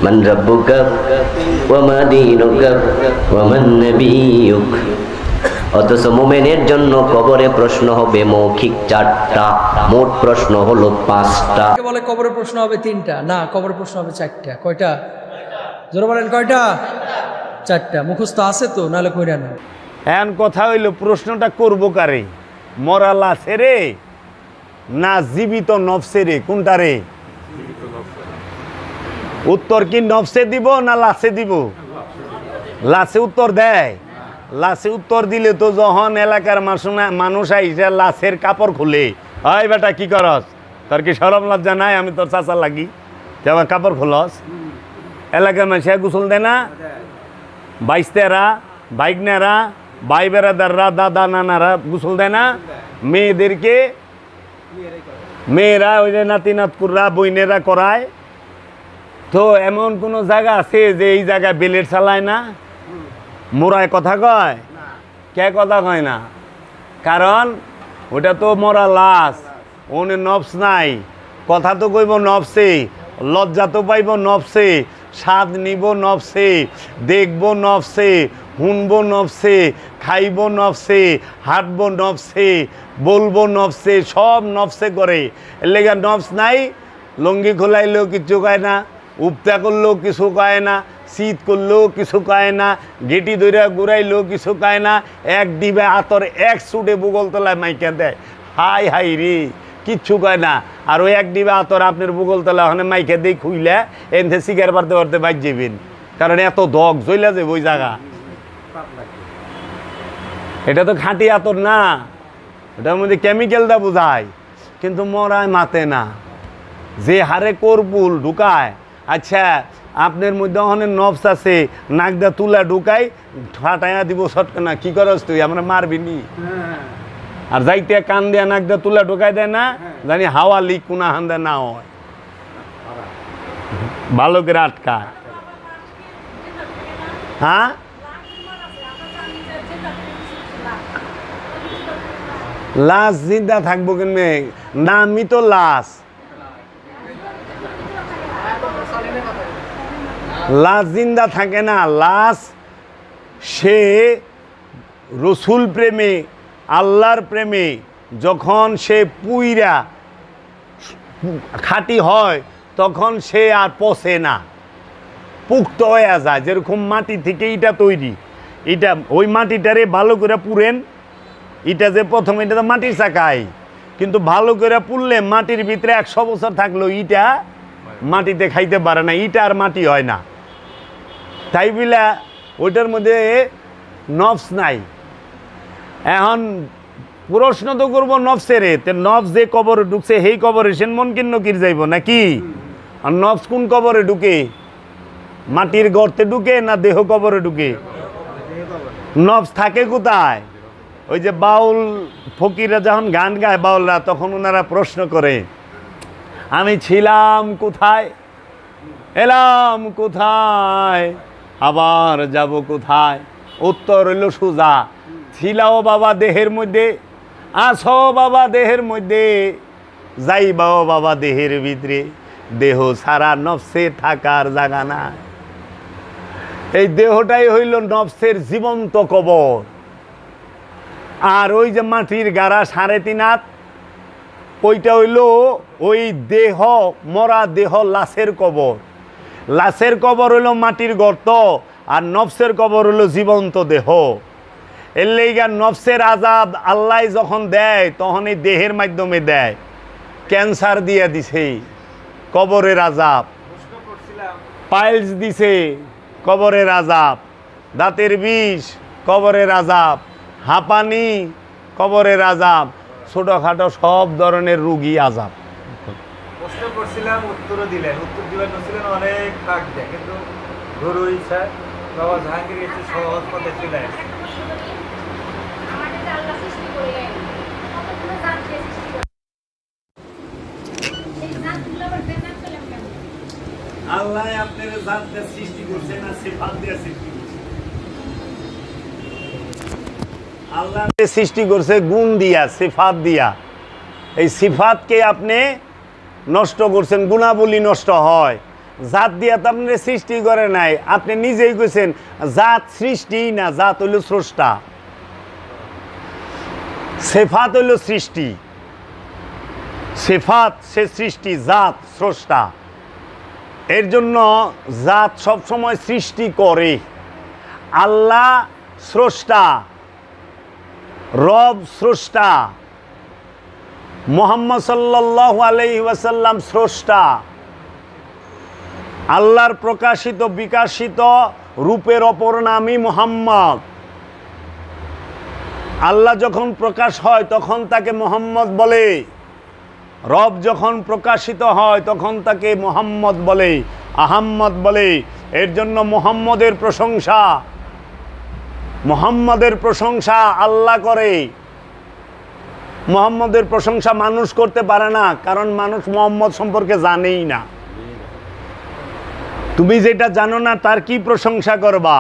মান রাব্বুকা ওয়া মা দীনুকা ওয়া মান নাবিয়্যুক। অথচ মুমিনের জন্য কবরে প্রশ্ন হবে মৌখিক 4টা, মোট প্রশ্ন হলো 5টা। বলে কবরের প্রশ্ন হবে 3টা, না কবরের প্রশ্ন হবে 4টা। কয়টা? জোরে বলেন কয়টা? 4টা। মুখস্থ আছে তো, নাহলে কইরা না। এখন কথা হইল প্রশ্নটা করবো কারে? মরা লাশে রে না জীবিত নফসে রে? কোনটা রে? উত্তর কি নফসে দিব না লাশে দিব? লাশে উত্তর দেয়। লাশে উত্তর দিলে তো যখন এলাকার মানুষ আইসা লাশের কাপড় খুলে, ওই বেটা কি করস, তোর কি শরম লজ্জা নাই? আমি তোর চাচা লাগি, তুই আমার কাপড় খুলস? এলাকার মানুষ গোসল দেয় না? বাইস্তেরা, বাইকনেরা, ভাই বেড়াদাররা, দাদা নানারা গোসল দেয় না? মেয়েদেরকে, মেয়েরা ওই যে নাতি নাতকুররা বইনেরা করায়। তো এমন কোনো জায়গা আছে যে এই জায়গায় বেলেট চালায় না? মোরায় কথা কয়? কে কথা কয় না? কারণ ওটা তো মরা লাশ, ওনে নফস নাই। কথা তো কইব নফসে, লজ্জা তো পাইব নফসে, স্বাদ নিব নফসে, দেখব নফসে, শুনব নফসে, খাইব নফসে, হাঁটব নফসে, বলবো নফসে, সব নফসে করে। এর লেগে নফস নাই। লঙ্গি খোলাইলেও কিছু কয় না, উপতা করলেও কিছু কয় না, শীত করলেও কিছু কয় না, গেটি ধরে ঘুরাইলেও কিছু কয় না। এক ডিবে আতর এক সুটে বুগল তলায় মাইকা দেয়, হাই হাই রে, কিচ্ছু কয় না। আর ওই এক ডিবে আতর আপনার বুগল তলা ওখানে মাইকা দিয়ে খুইলে এনতে শিকার পারতে পারতে বাইর যাবেন, কারণ এত দগ জ্বলা যাবে ওই জায়গা। এটা তো খাঁটি আতর না, এটার মধ্যে কেমিক্যাল দা বোঝায়, কিন্তু মরায় মাতে না। যে হারে করবুল ঢুকায়, আচ্ছা আপনার মধ্যে অনেক নফস আছে, নাকদা তুলা ঢুকাই ফাটাইয়া দিব সটকা না, কি করস তুই, আমরা মারবি নি? আর যাইতে কান দিয়া নাকদা তুলা ঢুকাই দেয় না, জানি হাওয়া লিক কোনা হান্দা না হয়, ভালো করে আটকায়। হ্যাঁ, লাশ জিন্দা থাকবো কেমনে? নামই তো লাশ। লাশ জিন্দা থাকে না। লাশ সে রসুল প্রেমে, আল্লাহর প্রেমে যখন সে পুইরা খাঁটি হয়, তখন সে আর পচে না, পুক্ত হয়ে যায়। যেরকম মাটি থেকে ইটা তৈরি, এটা ওই মাটিটারে ভালো করে পুরেন। এটা যে প্রথম, এটা তো মাটির চাকাই, কিন্তু ভালো করে পুড়লে মাটির ভিতরে 100 বছর থাকলেও ইটা মাটিতে খাইতে পারে না, ইটা আর মাটি হয় না। তাই বলে ওইটার মধ্যে নফস নাই। এখন প্রশ্ন তো করবো নফসের, নফস যে কবরে ঢুকছে সেই কবরে সেন মন কিন্ন কির যাইব নাকি? আর নফস কোন কবরে ঢুকে? মাটির গর্তে ঢুকে না দেহ কবরে ঢুকে? নফস থাকে কোথায়? ওই যে বাউল ফকিররা যখন গান গায়, বাউলরা, তখন ওনারা প্রশ্ন করে, আমি ছিলাম কোথায়, এলাম কোথায়, আবার যাব কোথায়? উত্তর হইল সোজা, ছিলাও বাবা দেহের মধ্যে, আসো বাবা দেহের মধ্যে, যাইবাও বাবা দেহের ভিতরে, দেহ সারা নফসে থাকার জায়গা নাই। এই দেহটাই হইল নফসের জীবন্ত কবর। আর ওই যে মাটির গাড়া 3.5 হাত, ওইটা হইল ওই দেহ, মরা দেহ, লাশের কবর। লাশের কবর হইল মাটির গর্ত, আর নফসের কবর হইল জীবন্ত দেহ। এর লেগা নফসের আজাব আল্লাহ যখন দেয়, তখন এই দেহের মাধ্যমে দেয়। ক্যান্সার দিয়ে দিছে, কবরের আজাব। পাইলস দিছে, কবরের আজাব। দাঁতের বিষ, কবরের আজাব। হাঁপানি, কবরের আজাব। ছোটখাটো সব ধরনের রুগী আজাব। প্রশ্ন করছিলাম, উত্তরও দিলেন। উত্তর দিবেন ছিলেন অনেক ফাঁক দেয়, কিন্তু গরু ইচ্ছা বাবা জাহাঙ্গীর একটু সহজ পথে চলে আসে। আল্লাহ আপনার জাতকে সৃষ্টি করছে না সিফাত দিয়ে সৃষ্টি করছে? আল্লাহ সৃষ্টি করছে গুণ দিয়া, সিফাত দিয়া। এই সিফাতকে আপনি নষ্ট করছেন, গুণাবলী নষ্ট হয়। জাত দিয়া তো আপনি সৃষ্টি করে নাই, আপনি নিজেই কইছেন জাত সৃষ্টি না, জাত হইল স্রষ্টা, সেফাত হইল সৃষ্টি, সেফাত সে সৃষ্টি, জাত স্রষ্টা। এর জন্য জাত সব সময় সৃষ্টি করে। আল্লাহ স্রষ্টা, রব স্রষ্টা, মুহাম্মদ সাল্লাল্লাহু আলাইহি ওয়াসাল্লাম স্রষ্টা। আল্লাহর প্রকাশিত বিকাশিত রূপের অপর নামই মুহাম্মদ। আল্লাহ যখন প্রকাশ হয় তখন তাকে মুহাম্মদ বলে, রব যখন প্রকাশিত হয় তখন তাকে মুহাম্মদ বলে, আহাম্মদ বলে। এর জন্য মুহাম্মদের প্রশংসা, মুহাম্মদের প্রশংসা আল্লাহ করে। মুহাম্মদের প্রশংসা মানুষ করতে পারে না, কারণ মানুষ মুহাম্মদ সম্পর্কে জানেই না। তুমি যেটা জানো না তার কি প্রশংসা করবা?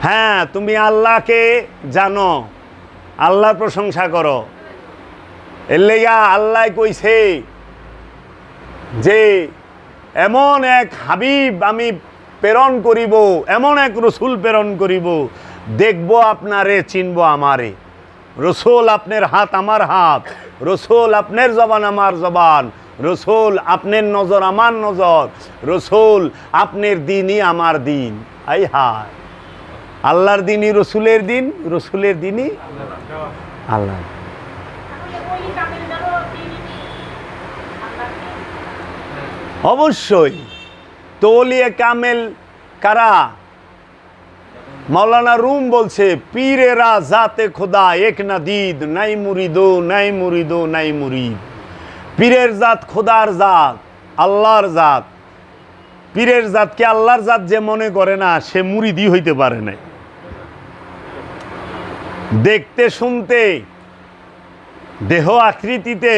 হ্যাঁ, তুমি আল্লাহকে জানো, আল্লাহর প্রশংসা করো। এর লেগা আল্লাহ কইছে যে এমন এক হাবিব আমি প্রেরণ করিব, এমন এক রসুল প্রেরণ করিব, দেখব আপনারে, চিনব আমারে। রসুল আপনার হাত আমার হাত, রসুল আপনার জবান আমার জবান, রসুল আপনার নজর আমার নজর, রসুল আপনার দিনই আমার দিন। আই হায়, আল্লাহর দিনই রসুলের দিন, রসুলের দিনই আল্লাহ। অবশ্যই তৌলিয়ে কামেল কারা? মৌলানা রুম বলছে পীরেরা জাতে খোদা এক না দিদ, নাই মুরিদো নাই মুরিদো নাই মুরিদ। পীরের জাত খোদার জাত, আল্লাহর জাত। পীরের জাতকে আল্লাহর জাত যে মনে করে না সে মুরিদই হইতে পারে না। দেখতে শুনতে দেহ আকৃতিতে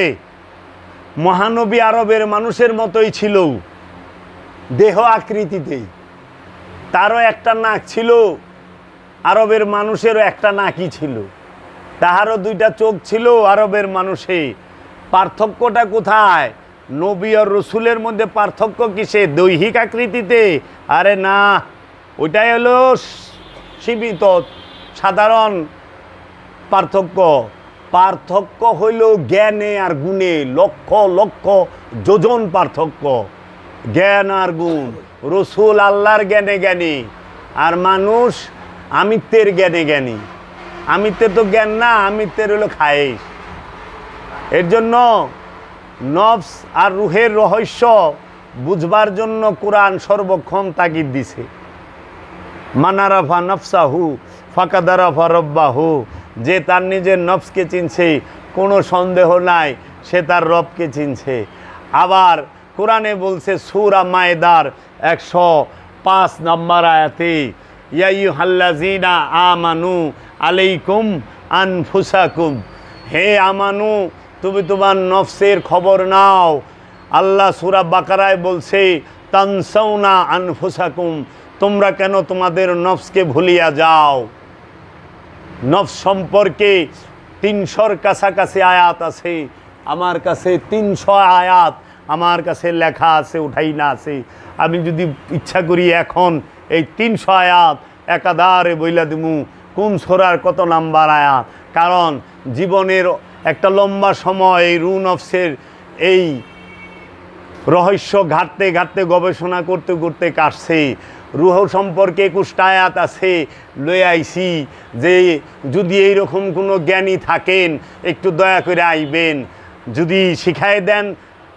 মহানবী আরবের মানুষের মতোই ছিল, দেহ আকৃতিতে। তারও একটা নাক ছিল, আরবের মানুষেরও একটা নাকই ছিল, তাহারও দুইটা চোখ ছিল আরবের মানুষে। পার্থক্যটা কোথায়? নবী আর রসুলের মধ্যে পার্থক্য কিসে? দৈহিক আকৃতিতে? আরে না, ওইটাই হলো সীমিত সাধারণ পার্থক্য। পার্থক্য হইল জ্ঞানে আর গুণে, লক্ষ লক্ষ যোজন পার্থক্য। জ্ঞান আর গুণ, রসুল আল্লাহর জ্ঞানে জ্ঞানী, আর মানুষ আমিত্বের জ্ঞানে জ্ঞানী। আমিত্বের তো জ্ঞান না, আমিত্বের হলো খায়েশ। এর জন্য নফস আর রুহের রহস্য বুঝবার জন্য কোরআন সর্বক্ষণ তাগিদ দিছে। মানারাফা নফসাহু ফাকাদারাফা রব্বাহু। যে তার নিজের নফসকে চিনছে, কোনো সন্দেহ নাই সে তার রবকে চিনছে। আবার কোরআনে বলছে সূরা মায়েদার 105 নম্বর আয়াতে, ইয়া আইয়ুহাল্লাযীনা আমানু আলাইকুম আনফুসাকুম। হে আমানু, তুমি তোমার নফসের খবর নাও। আল্লাহ সূরা বাকারায় বলছে তানসাউনা আনফুসাকুম, তোমরা কেন তোমাদের নফসকে ভুলিয়া যাও। নফস সম্পর্কে 300-র কাছাকাছি আয়াত আছে। আমার কাছে 300 আয়াত আমার কাছে লেখা আছে, উঠাই না আছে। আমি যদি ইচ্ছা করি এখন এই 300 আয়াত একাধারে বইলা দিমু কোন সূরার কত নাম্বার আয়াত। কারণ জীবনের একটা লম্বা সময় এই রু নফসের এই রহস্য ঘাটতে ঘাটতে গবেষণা করতে করতে কাটছে। রুহ সম্পর্কে 21টা আয়াত আছে, লয়ে আইছি যে যদি এইরকম কোনো জ্ঞানী থাকেন একটু দয়া করে আইবেন, যদি শিখায় দেন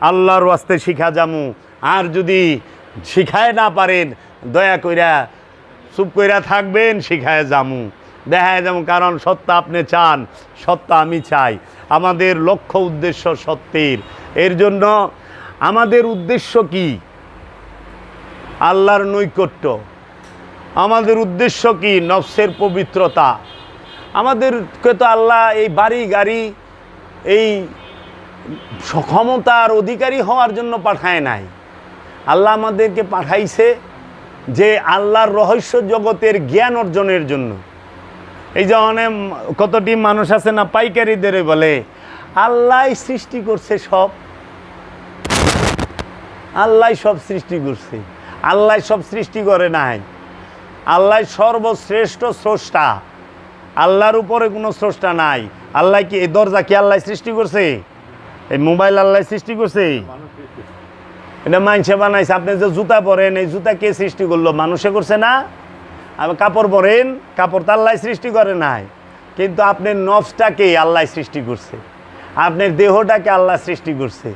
আল্লাহর ওয়াস্তে শিখা যামু, আর যদি শিখায় না পারেন দয়া কইরা চুপ কইরা থাকবেন, শিখায় যামু, দেখায় যামু। কারণ সত্য আপনি চান, সত্য আমি চাই। আমাদের লক্ষ্য উদ্দেশ্য সত্যের। এর জন্য আমাদের উদ্দেশ্য কি? আল্লাহর নৈকট্য। আমাদের উদ্দেশ্য কি? নফসের পবিত্রতা। আমাদেরকে তো আল্লাহ এই বাড়ি গাড়ি এই ক্ষমতার অধিকারী হওয়ার জন্য পাঠায় নাই। আল্লাহ আমাদেরকে পাঠাইছে যে আল্লাহর রহস্য জগতের জ্ঞান অর্জনের জন্য। এই যে অনেক কতটি মানুষ আছে না পাইকারিদের বলে আল্লাহ সৃষ্টি করছে সব, আল্লাহ সব সৃষ্টি করছে। আল্লাহ সব সৃষ্টি করে নাই। আল্লাহ সর্বশ্রেষ্ঠ স্রষ্টা। আল্লাহর উপরে কোনো স্রষ্টা নাই। আল্লাহ কি এই দরজা কি আল্লাহ সৃষ্টি করছে? এই মোবাইল আল্লাহ সৃষ্টি করছে? এটা মানুষে বানাইছে। আপনি যে জুতা পরেন, এই জুতা কে সৃষ্টি করলো? মানুষে করছে না? আপনি কাপড় পরেন, কাপড় তো আল্লাহ সৃষ্টি করে নাই। কিন্তু আপনার নফসটাকে আল্লাহ সৃষ্টি করছে, আপনার দেহটাকে আল্লাহ সৃষ্টি করছে।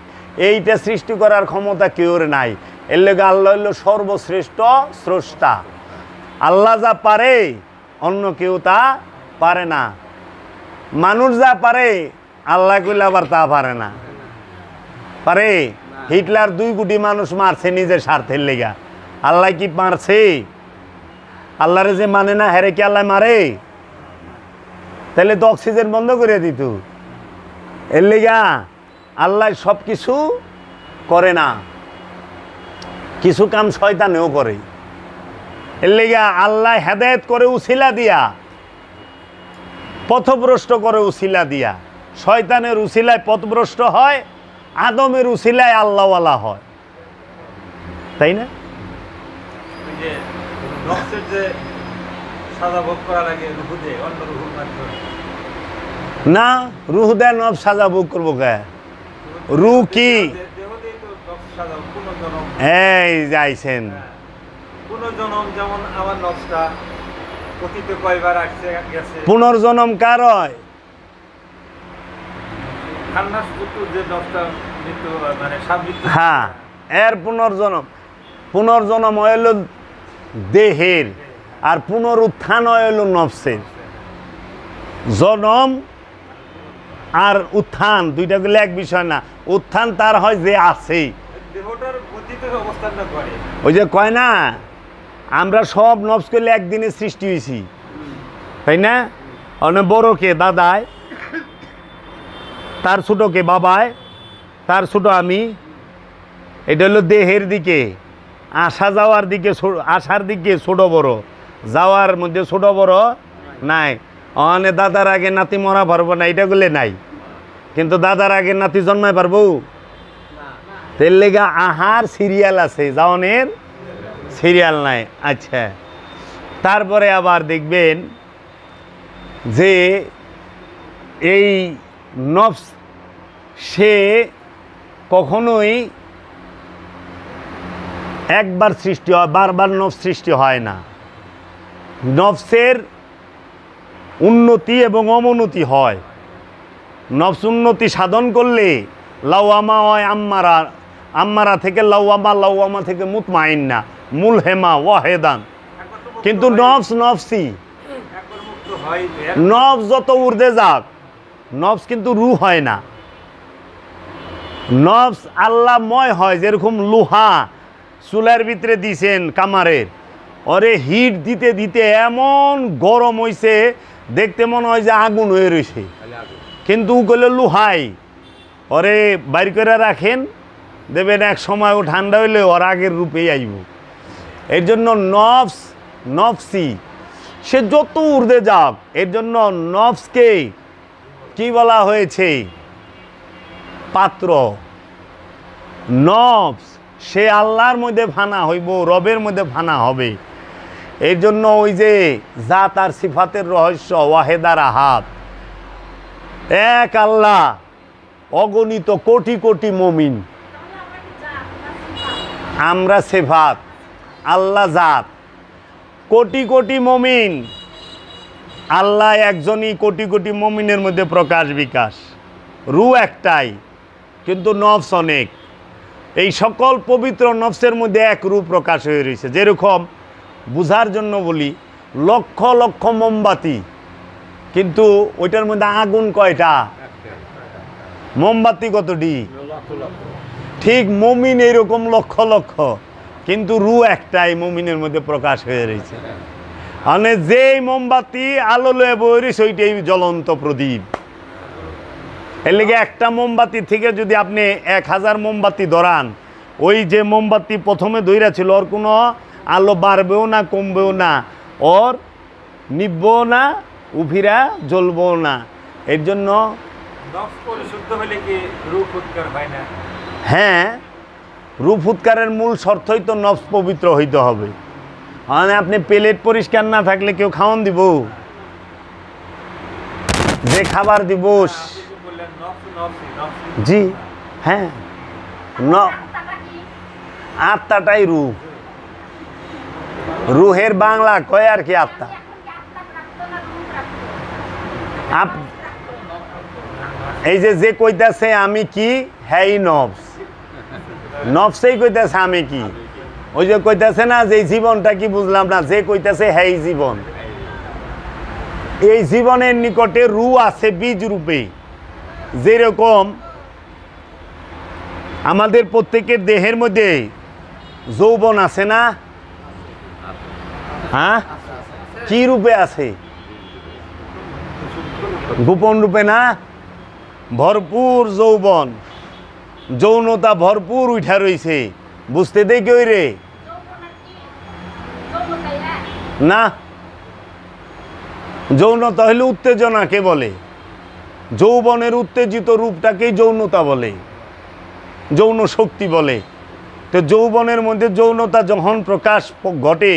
এইটা সৃষ্টি করার ক্ষমতা কেউর নাই। এর লেগে আল্লাহ হলো সর্বশ্রেষ্ঠ স্রষ্টা। আল্লাহ যা পারে অন্য কেউ তা পারে না। মানুষ যা পারে আল্লাহ কইলে আবার তা পারে না। পারে? হিটলার 2 কোটি মানুষ মারছে নিজের স্বার্থের লেগা। আল্লাহ কি মারছে? আল্লাহরে যে মানে না হেরে কি আল্লাহ মারে? তাহলে তো অক্সিজেন বন্ধ করে দিত। এর লেগা আল্লাহ সব কিছু করে না, কিছু কাম শয়তানেও করে। এর লেগা আল্লাহ হেদায়েত করে উসিলা দিয়া, পথভ্রষ্ট করে উসিলা দিয়া। শয়তানের উসিলায় পথভ্রষ্ট হয়, আদমের উসিলায় আল্লাহওয়ালা হয়, তাই না? ওই যে নফসের যে সাজা ভোগ করা লাগে রুহু দিয়ে, অন্য রুহুর মাধ্যমে। না, রুহ দেয় নব সাজা ভোগ করবো কে? রুহ কি? দেহ দিয়ে তো নফস সাজা পুনর্জন্ম। এই যাইছেন পুনর্জন্ম, যেমন আমার নফসটা অতীতে কয়বার আসছে গেছে। পুনর্জন্ম কার হয়? খান্নাস পুত্র যে নফসটা মৃত্যু মানে সাবৃত্ত। হ্যাঁ, এর পুনর্জন্ম। পুনর্জন্ম হইল দেহের, আর পুনরুত্থান হইল নফসের। জনম আর উত্থান দুইটা গুলো এক বিষয় না। উত্থান তার হয় যে আছে, দেহটার অতীতে অবস্থানটা করে। ওই যে কয় না আমরা সব নফস করলে একদিনে সৃষ্টি হয়েছি, তাই না? অনেক বড়কে দাদায়, তার ছোটকে বাবায়, তার ছোট আমি। এটা হলো দেহের দিকে, আসা যাওয়ার দিকে, আসার দিকে ছোট বড়, যাওয়ার মধ্যে ছোট বড় নাই। অনে দাদার আগে নাতি মরা পারবো না, এটা গুলো নাই। কিন্তু দাদার আগে নাতি জন্মায় পারবো? তেল লেগা আহার সিরিয়াল আছে, যাওয়ানের সিরিয়াল নাই। আচ্ছা, তারপরে আবার দেখবেন যে এই নফস সে কখনোই একবার সৃষ্টি হয়, বারবার নফস সৃষ্টি হয় না। নফসের উন্নতি এবং অবনতি হয়। নফস উন্নতি সাধন করলে লাওয়ামা হয় আম্মারা, আম্মারা থেকে লাওয়ামা, লাওয়ামা থেকে মুতমাইন্না, মুলহেমা ওয়াহেদান। কিন্তু নফস নফসি, একবার মুক্ত হয়। নফস যত ঊর্ধ্বে যাক, নফস কিন্তু রূহ হয় না। নফস আল্লাহময় হয়। যেরকম লোহা চুলার ভিতরে দিছেন কামারের, ওরে হিট দিতে দিতে এমন গরম হইছে, দেখতে মনে হয় যে আগুন হয়ে রয়েছে, কিন্তু গেলে লোহাই। ওরে বাইর করে রাখেন, দেবেন এক সময় ও ঠান্ডা হইলে ওর আগের রূপেই আইব। এর জন্য নফস নফসি, সে যত ঊর্ধ্বে যাক। এর জন্য নফসকে কি বলা হয়েছে? পাত্র। নফস সে আল্লাহর মধ্যে ফানা হইব, রবের মধ্যে ফানা হবে। এর জন্য ওই যে জাত আর সিফাতের রহস্য, ওয়াহেদার আহাদ, এক আল্লাহ, অগণিত কোটি কোটি মুমিন। আমরা সিফাত, আল্লাহ জাত, কোটি কোটি মুমিন। আল্লাহ একজনই, কোটি কোটি মুমিনের মধ্যে প্রকাশ বিকাশ। রূহ একটাই, কিন্তু নফস অনেক। এই সকল পবিত্র নফসের মধ্যে এক রূপ প্রকাশ হয়ে রয়েছে। যেরকম বুঝার জন্য বলি, লক্ষ লক্ষ মোমবাতি, কিন্তু ওইটার মধ্যে আগুন কয়টা? মোমবাতি কতটি? ঠিক মুমিন এইরকম লক্ষ লক্ষ, কিন্তু রূহ একটাই মুমিনের মধ্যে প্রকাশ হয়ে রয়েছে। মানে যেই মোমবাতি আলো লয়ে বই রয়েছে ওইটাই জ্বলন্ত প্রদীপ। এর লেগে একটা মোমবাতি থেকে যদি আপনি 1000 মোমবাতি ধরান, ওই যে মোমবাতি প্রথমে ধইরা ছিল ওর কোনো আলো বাড়বেও না, কমবেও না, ওর নিববেও না, উফিরা জ্বলবেও না। এর জন্য নফস পরিশুদ্ধ হলে কি রূহ উৎকার হয় না? হ্যাঁ, রূপ উৎকারের মূল শর্তই তো নফস পবিত্র হইতে হবে। মানে আপনি প্লেট পরিষ্কার না থাকলে কেউ খাওয়ান দিব? যে খাবার দিব বললেন নফসি নফসি নফসি জি হ্যাঁ আত্মাটাই রূহ। রুহের বাংলা কয় আর কি আত্মা। এই যে কইতাছে আমি কি, হ্যাঁ নফস, নফসেই কইতাছে আমি কি। ওই যে কইতাছে না যে জীবনটা কি বুঝলাম না, যে কইতাছে হ্যাঁ জীবন। এই জীবনের নিকটে রূহ আছে বীজ রূপে। যেরকম আমাদের প্রত্যেকের দেহের মধ্যে যৌবন আছে না? হ্যাঁ, কি রূপে আছে? গোপন রূপে না? ভরপুর যৌবন, যৌনতা ভরপুর উঠা রইছে। বুঝতে দেই কই রে? না, যৌনতা হইলে উত্তেজনাকে বলে। যৌবনের উত্তেজিত রূপটাকেই যৌনতা বলে, যৌন শক্তি বলে। তো যৌবনের মধ্যে যৌনতা যখন প্রকাশ ঘটে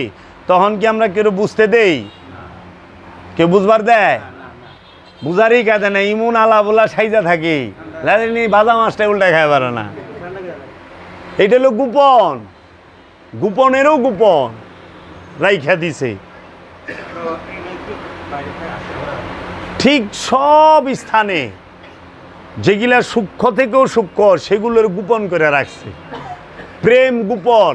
তখন কি আমরা কেউ বুঝতে দেই? কেউ বুঝবার দেয়? বুঝারই কাজে না, ইমুন আলা বলা সাইজা থাকে, বাজা মাছটা উল্টা খাই পারে না। এইটা হলো গোপন, গোপনেরও গোপন রাইখা দিছে। ঠিক সব স্থানে যেগুলা সূক্ষ্ম থেকেও সূক্ষ্ম সেগুলোর গোপন করে রাখছে। প্রেম গোপন,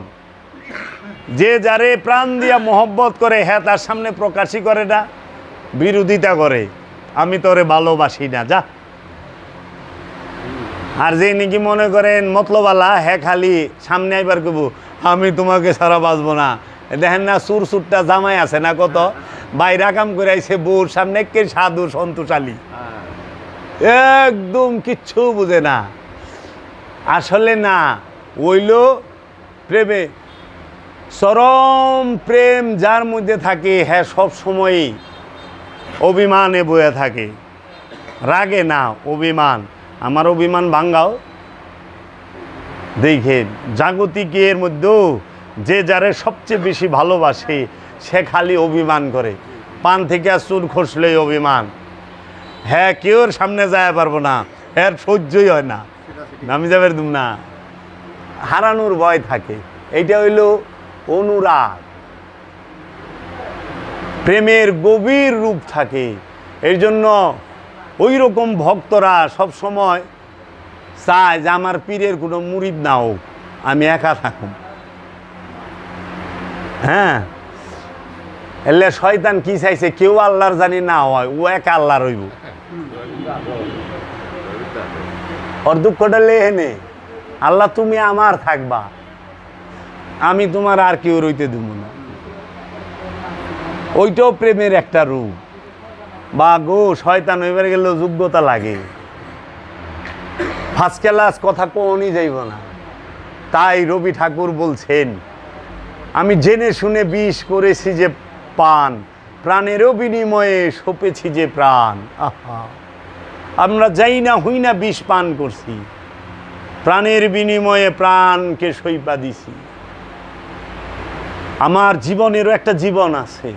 যে যারে প্রাণ দিয়া মহব্বত করে হ্যাঁ তার সামনে প্রকাশই করে না, বিরোধিতা করে, আমি তোরে ভালোবাসি না যা। আর যে নাকি মনে করেন মতলবালা, হ্যাঁ খালি সামনে আইবার কব আমি তোমাকে ছাড়া বাঁচবো না। দেখেন না সুর সুরটা জামাই আছে না, কত বাইরা কাম করে আইছে বউর সামনে, কে সাধু সন্তোষালী, একদম কিচ্ছু বুঝে না। আসলে না, ওইল প্রেমে চরম প্রেম যার মধ্যে থাকে, হ্যাঁ সব সময়ই অভিমানে বয়ে থাকে, রাগে না, অভিমান। আমার অভিমান ভাঙ্গাও দেখে জাগতিকের মধ্যেও যে যারে সবচেয়ে বেশি ভালোবাসে সে খালি অভিমান করে। পান থেকে চুল খসলেই অভিমান, হ্যাঁ কেউর সামনে যায় পারবো না, এর সহ্যই হয় না, আমি যাবে না, হারানোর ভয় থাকে। এইটা হইল অনুরাগ, প্রেমের গভীর রূপ থাকে। এর জন্য ওই রকম ভক্তরা সব সময় চায় যে আমার পীরের কোনো মুরিদ না হোক, আমি একা থাকুম। হ্যাঁ, এলে শয়তান কি চাইছে, কেউ আল্লাহর জানি না হয়, ও একা আল্লাহ রইব। ওর দুঃখটা লেহে নে, আল্লাহ তুমি আমার থাকবা, আমি তোমার আর কেউ রইতে দেব না। ওইটাও প্রেমের একটা রূপ। বা গো শয়তান হইবার গেলেও যোগ্যতা লাগে, ফার্স্ট ক্লাস কথা কোনই যাইব না। তাই রবি ঠাকুর বলছেন, আমি জেনে শুনে বিষ করেছি যে পান, প্রাণেরও বিনিময়ে সপেছি যে প্রাণ। আহা, আমরা যাই না হই না বিষ পান করছি, প্রাণের বিনিময়ে প্রাণকে সইপা দিছি। আমার জীবনেরও একটা জীবন আছে,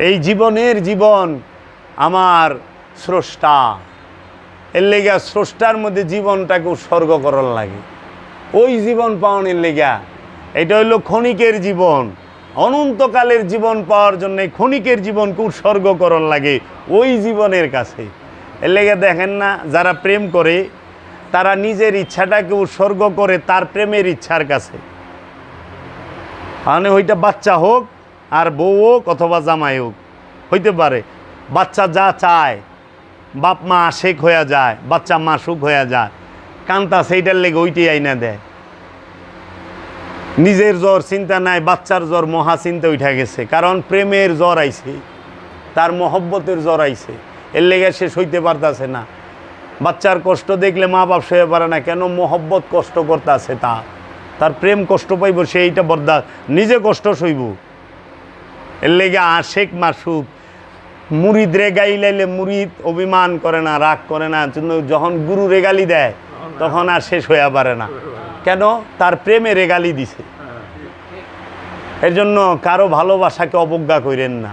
এই জীবনের জীবন আমার স্রষ্টা, এর লেগা স্রষ্টার মধ্যে জীবনটাকে উৎসর্গ করার লাগে। ওই জীবন পাওয়ানোর লেগা, এটা হইল ক্ষণিকের জীবন। অনন্তকালের জীবন পাওয়ার জন্য ক্ষণিকের জীবনকে উৎসর্গ করার লাগে ওই জীবনের কাছে। এর লেগে দেখেন না, যারা প্রেম করে তারা নিজের ইচ্ছাটাকে উৎসর্গ করে তার প্রেমের ইচ্ছার কাছে। মানে ওইটা বাচ্চা হোক আর বউ হোক অথবা জামাই হোক, হইতে পারে বাচ্চা যা চায়, বাপ মা আশেক হয়ে যায়, বাচ্চা মাসুক হয়ে যায়, কান্তা সেইটার লেগে ওইটাই আইনা দেয়। নিজের জ্বর চিন্তা নাই, বাচ্চার জ্বর মহা চিন্তা উঠা গেছে, কারণ প্রেমের জ্বর আইছে, তার মহব্বতের জ্বর আইছে, এর লেগে সে সইতে পারতেছে না। বাচ্চার কষ্ট দেখলে মা বাপ সয়ে পারে না, কেন মহব্বত কষ্ট করতে আছে, তার প্রেম কষ্ট পাইব, সে এইটা বরদাস্ত, নিজে কষ্ট সইব। এর লেগে আশেক মাসুক মুরিদ রে গাইলাইলে মুরিদ অভিমান করে না, রাগ করে না, যখন গুরু রে গালি দেয় তখন আর শেষ হইয়া পারে না। কেন? তার প্রেমের গালি দিছে। এর জন্য কারো ভালোবাসাকে অবজ্ঞা করেন না।